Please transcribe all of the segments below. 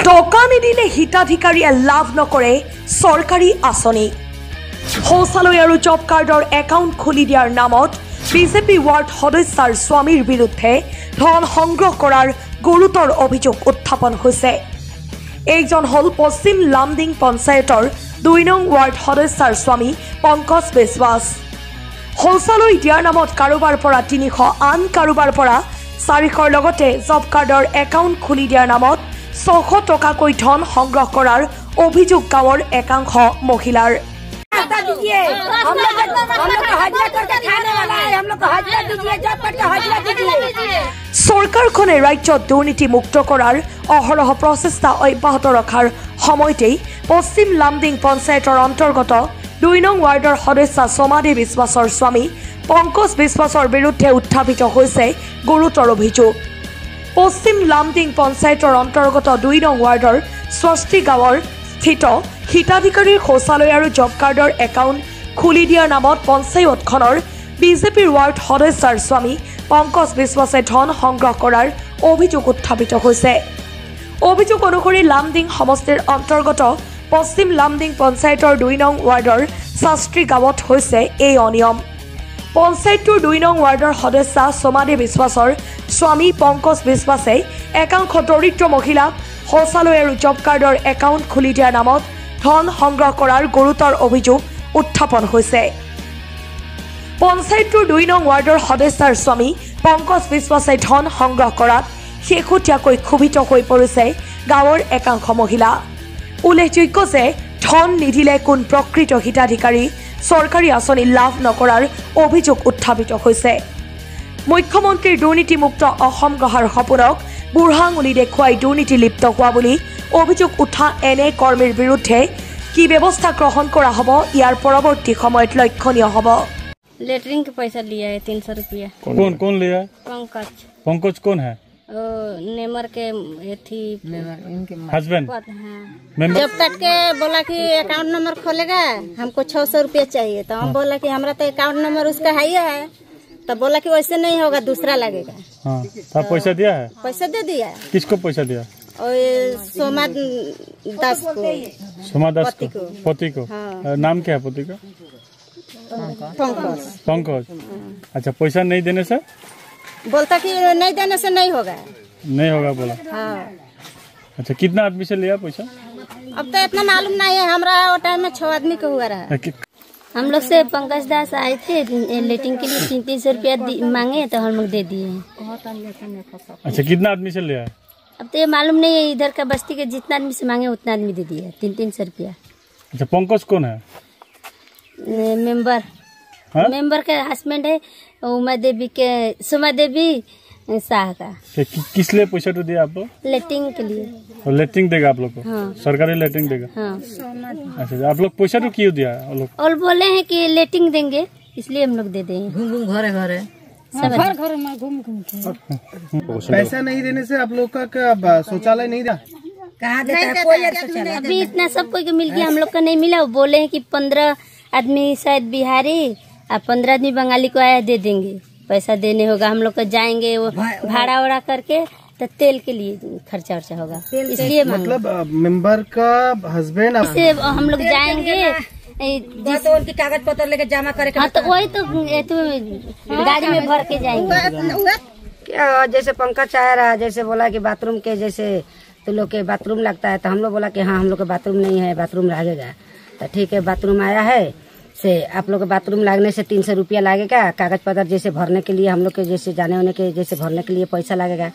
টকা নিদিলে হিতাধিকাৰীয়ে লাভ নকৰে চৰকাৰী আঁচনি। শৌচালয় আৰু জব কাৰ্ডৰ একাউণ্ট খুলি দিয়াৰ নামত বিজেপি ৱাৰ্ড সদস্যাৰ স্বামীৰ বিৰুদ্ধে ধন সংগ্ৰহ কৰাৰ গুৰুতৰ অভিযোগ উত্থাপন হৈছে। এইজন হ'ল পশ্চিম লামডিং পঞ্চায়তৰ 2 নং ৱাৰ্ড সদস্যাৰ স্বামী পংকজ বিশ্বাস। শৌচালয় দিয়াৰ নামত কাৰোবাৰ পৰা 300, আন কাৰোবাৰ পৰা 400 লগতে জব কাৰ্ডৰ একাউণ্ট খুলি দিয়াৰ নামত 600 টকাকৈ ধন সংগ্ৰহ কৰাৰ অভিযোগ গাঁৱৰ একাংশ মহিলাৰ। চৰকাৰখনে ৰাজ্যত দুৰ্নীতি মুক্ত কৰাৰ অহৰহ প্ৰচেষ্টা অব্যাহত ৰখাৰ সময়তেই পশ্চিম লামডিং পঞ্চায়তৰ অন্তৰ্গত 2 নং ৱাৰ্ডৰ সদস্যা সোমাদেৱী বিশ্বাসৰ স্বামী পংকজ বিশ্বাসৰ বিৰুদ্ধে উত্থাপিত হৈছে গুৰুতৰ অভিযোগ। পশ্চিম লামডিং পঞ্চায়তৰ অন্তৰ্গত 2 নং ৱাৰ্ডৰ স্বস্তি গাঁৱৰ স্থিত হিতাধিকাৰীৰ শৌচালয় আৰু জব কাৰ্ডৰ একাউণ্ট খুলি দিয়াৰ নামত পঞ্চায়তখনৰ বিজেপিৰ ৱাৰ্ড সদস্যাৰ স্বামী পংকজ বিশ্বাসে ধন সংগ্ৰহ কৰাৰ অভিযোগ উত্থাপিত হৈছে। অভিযোগ অনুসৰি লামডিং সমষ্টিৰ অন্তৰ্গত পশ্চিম লামডিং পঞ্চায়তৰ 2 নং ৱাৰ্ডৰ শাস্ত্ৰী গাঁৱত হৈছে এই অনিয়ম। পঞ্চায়তটোৰ 2 নং ৱাৰ্ডৰ সদস্যা সোমাদেৱী বিশ্বাসৰ স্বামী পংকজ বিশ্বাসে একাংশ দৰিদ্ৰ মহিলাক শৌচালয় আৰু জব কাৰ্ডৰ একাউণ্ট খুলি দিয়াৰ নামত ধন সংগ্ৰহ কৰাৰ গুৰুতৰ অভিযোগ উত্থাপন হৈছে। পঞ্চায়তটোৰ 2 নং ৱাৰ্ডৰ সদস্যাৰ স্বামী পংকজ বিশ্বাসে ধন সংগ্ৰহ কৰাত শেহতীয়াকৈ ক্ষোভিত হৈ পৰিছে গাঁৱৰ একাংশ মহিলা। উল্লেখযোগ্য যে ধন নিদিলে কোন প্ৰকৃত হিতাধিকাৰী চৰকাৰী আঁচনি লাভ নকৰাৰ অভিযোগ উত্থাপিত হৈছে। মুখ্যমন্ত্ৰীৰ দুৰ্নীতিমুক্ত অসম গঢ়াৰ সপোনক বুঢ়া আঙুলি দেখুৱাই দুৰ্নীতি লিপ্ত হোৱা বুলি অভিযোগ উঠা এনে কৰ্মীৰ বিৰুদ্ধে কি ব্যৱস্থা গ্ৰহণ কৰা হ'ব ইয়াৰ পৰৱৰ্তী সময়ত লক্ষণীয় হ'ব। लेटरिन के पैसा लिया है 300 रुपया। कौन लिया? पंकज कौन है? नेमर के थी हस्बैंड। जब कट के बोला कि अकाउंट नंबर खोलेगा, हमको 600 रुपया चाहिए। तो हम बोला कि हमारा तो अकाउंट नंबर उसका है। तब बोला कि वैसे नहीं होगा, दूसरा लगेगा। हाँ, तब पैसा दिया है? पैसा दे दिया। किसको पैसा दिया? सोमा दास को। सोमा दास को, पति को। हाँ। नाम क्या है पति का? पंकज। अच्छा, पैसा नहीं देने से? बोलता कि नहीं देने से नहीं होगा। नहीं होगा बोला। हाँ। अच्छा, कितना आदमी से लिया पैसा? अब तो इतना मालूम नहीं है, हमारा वो टाइम में 6 आदमी को हुआ रहा। हम लोग से पंकज दास आए थे लेटिंग के लिए 300 रुपया मांगे तो हम लोग दे दिए। अच्छा, कितना आदमी से लिया? अब तो ये मालूम नहीं है, इधर का बस्ती के जितना आदमी से मांगे उतना आदमी दे दिया 300 रुपया। अच्छा, पंकज कौन है? मेंबर। हाँ? मेंबर का हस्बैंड है उमा देवी के, सुमा देवी शाह का। किस लिए पैसा तो दिया आप लोग? लेटिंग के लिए। और लेटिंग देगा आप लोग को? हाँ। सरकारी लेटिंग देगा? हाँ। अच्छा, आप लोग पैसा तो क्यों दिया? और बोले हैं कि लेटिंग देंगे, इसलिए हम लोग दे देंगे। घूम घरे घर में घूम पैसा नहीं देने से आप लोग का शौचालय नहीं रहा? कहाँ देता है कोई? अभी इतना सब कोई को मिल गया, हम लोग का नहीं मिला। बोले हैं कि 15 आदमी शायद बिहारी और 15 आदमी बंगाली को आया दे देंगे। पैसा देने होगा, हम लोग को जाएंगे वो भाड़ा वड़ा करके, तो तेल के लिए खर्चा वर्चा होगा, इसलिए मतलब मेंबर का हस्बैंड इससे हम लोग जाएंगे तो उनकी कागज पत्र लेके जमा करे। हाँ, तो वही तो गाड़ी में भर के जाएंगे। क्या जैसे पंकज चाह रहा, जैसे बोला कि बाथरूम के जैसे तो लोग के बाथरूम लगता है, तो हम लोग बोला कि हाँ हम लोग के बाथरूम नहीं है, बाथरूम लगेगा। तो ठीक है, बाथरूम आया है से आप लोग के बाथरूम लगने से 300 रुपया लगेगा। कागज पत्र जैसे भरने के लिए हम लोग के जैसे जाने होने के जैसे भरने के लिए पैसा लगेगा।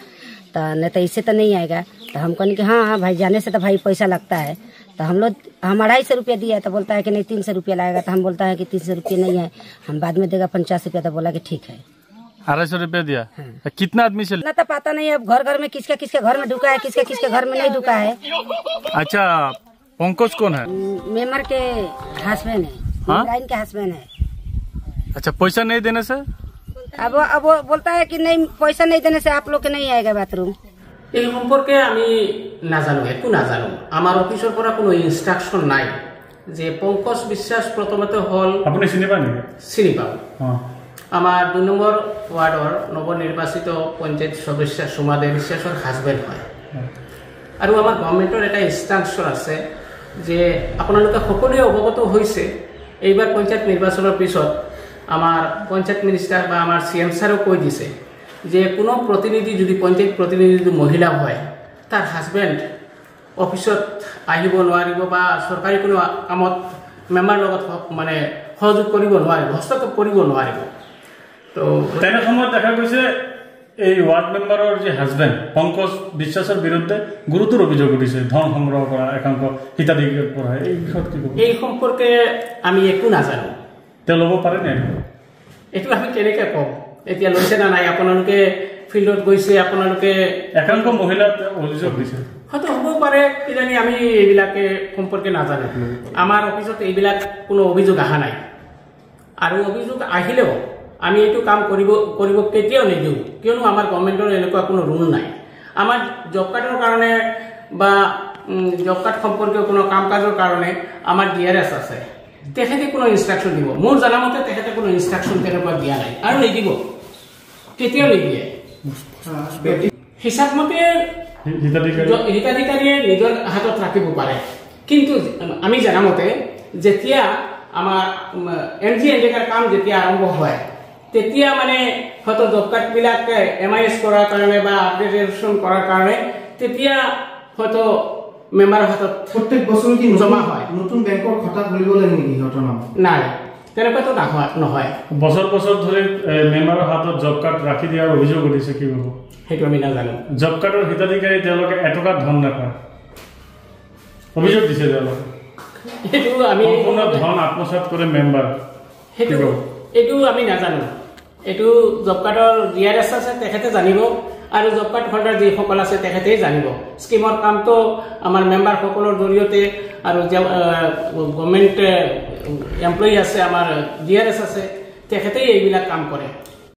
तो नहीं तो इससे तो नहीं आएगा। तो हम कहने कि हाँ भाई जाने से तो भाई पैसा लगता है। तो हम 250 रुपया दिया, तो बोलता है कि नहीं 300 रुपया लगेगा। तो हम बोलता है कि 300 रुपया नहीं है, हम बाद में देगा 50 रुपया। तो बोला कि ठीक है। 250 रुपया दिया। हाँ। कितना आदमी से? ना तो पता नहीं है, अब घर में किसके घर में ढुका है, किसके घर में नहीं ढुका है। अच्छा, पंकज कौन है? मेमर के हस्बैंड है। हाँ? के हस्बैंड है। अच्छा, पैसा नहीं देने से? अब वो बोलता है कि नहीं पैसा नहीं देने से आप लोग के नहीं आएगा बाथरूम। এই সম্পর্কে আমি নাজানো, একটু নাজানো। আমার অফিসের পৰা কোনো ইনস্ট্রাকশন নাই যে পঙ্কজ বিশ্বাস প্রথমতে হল। আপনি চিনি পান? চিনি পাও। আমার 2 নম্বর ওয়ার্ডর নবনির্বাচিত পঞ্চায়েত সদস্য সোমাদেৱী বিশ্বাসৰ হাজবেণ্ড হয়। আৰু আমাৰ গভৰ্ণমেণ্টৰ এটা ইনষ্ট্ৰাকশ্যন আছে যে আপোনালোকে সকলোৱে অৱগত হৈছে এইবাৰ পঞ্চায়ত নিৰ্বাচনৰ পিছত আমাৰ পঞ্চায়ত মিনিষ্টাৰ বা আমাৰ CM ছাৰেও কৈ দিছে যে কোনো প্ৰতিনিধি যদি পঞ্চায়ত প্ৰতিনিধি যদি মহিলা হয় তাৰ হাজবেণ্ড অফিচত আহিব নোৱাৰিব বা চৰকাৰী কোনো কামত মেম্বাৰ লগত মানে সহযোগ কৰিব নোৱাৰিব, হস্তক্ষেপ কৰিব নোৱাৰিব। তো তেনে সময়ত দেখা গৈছে এই ওয়াৰ্ড মেম্বাৰৰ যে হাজবেণ্ড পংকজ বিশ্বাসৰ বিৰুদ্ধে গুৰুতৰ অভিযোগ উঠিছে, ধন সংগ্ৰহ কৰা, একাংশ হিতাধিকাৰীৰ পৰা। এই বিষয়ত কি ক'ব? এই সম্পৰ্কে আমি একো নাজানো। তেওঁ ল'ব পাৰে নে? এইটো আমি কেনেকৈ ক'ম? এতিয়া লৈছে না নাই? আপোনালোকে ফিল্ডত গৈছে, আপোনালোকে একাংশ মহিলা অভিযোগ দিছে, হয়তো হ'ব পাৰে, কিজানি আমি এইবিলাকে সম্পৰ্কে নাজানো। আমাৰ অফিচত এইবিলাক কোনো অভিযোগ অহা নাই, আৰু অভিযোগ আহিলেও আমি এইটো কাম কৰিব কেতিয়াও নিদিওঁ, কিয়নো আমাৰ গভৰ্ণমেণ্টৰ এনেকুৱা কোনো ৰুল নাই। আমাৰ জব কাৰ্ডৰ কাৰণে বা জব কাৰ্ড সম্পৰ্কীয় কোনো কাম কাজৰ কাৰণে আমাৰ DRS আছে, তেখেতে কোনো ইনষ্ট্ৰাকশ্যন দিব। মোৰ জনামতে তেখেতে কোনো ইনষ্ট্ৰাকশ্যন তেনেকুৱা দিয়া নাই আৰু নিদিব, কেতিয়াও নিদিয়ে। হিচাপমতে হিতাধিকাৰীয়ে নিজৰ হাতত ৰাখিব পাৰে, কিন্তু আমি জনামতে যেতিয়া আমাৰ MGNDৰ কাম যেতিয়া আৰম্ভ হয় তেতিয়া মানে হয়তো জব কাৰ্ডবিলাক MIS কৰাৰ কাৰণে বা আপডেটেশ্যন কৰাৰ কাৰণে তেতিয়া হয়তো মেম্বাৰৰ হাতত প্ৰত্যেক বছৰ কি জমা হয়। নতুন বেংকৰ খাতা খুলিব লাগে নেকি সিহঁতৰ নাম? নাই, তেনেকুৱাতো নহয়। বছৰ বছৰ ধৰি মেম্বাৰৰ হাতত জব কাৰ্ড ৰাখি দিয়াৰ অভিযোগ উঠিছে, কি হ'ব? সেইটো আমি নাজানো। জব কাৰ্ডৰ হিতাধিকাৰী তেওঁলোকে এটকা ধন নাপায়, অভিযোগ দিছে তেওঁলোকে। সেইটো আমি সম্পূৰ্ণ ধন আত্মসাৎ কৰে মেম্বাৰ। এইটো আমি নাজানো। এইটো জব কাৰ্ডৰ DRS আছে, তেখেতে জানিব, আৰু জব কাৰ্ড হোল্ডাৰ যিসকল আছে তেখেতেই জানিব। স্কিমৰ কামটো আমাৰ মেম্বাৰসকলৰ জৰিয়তে, আৰু গভৰ্ণমেণ্ট এমপ্লয়ী আছে, আমাৰ DRS আছে, তেখেতেই এইবিলাক কাম কৰে।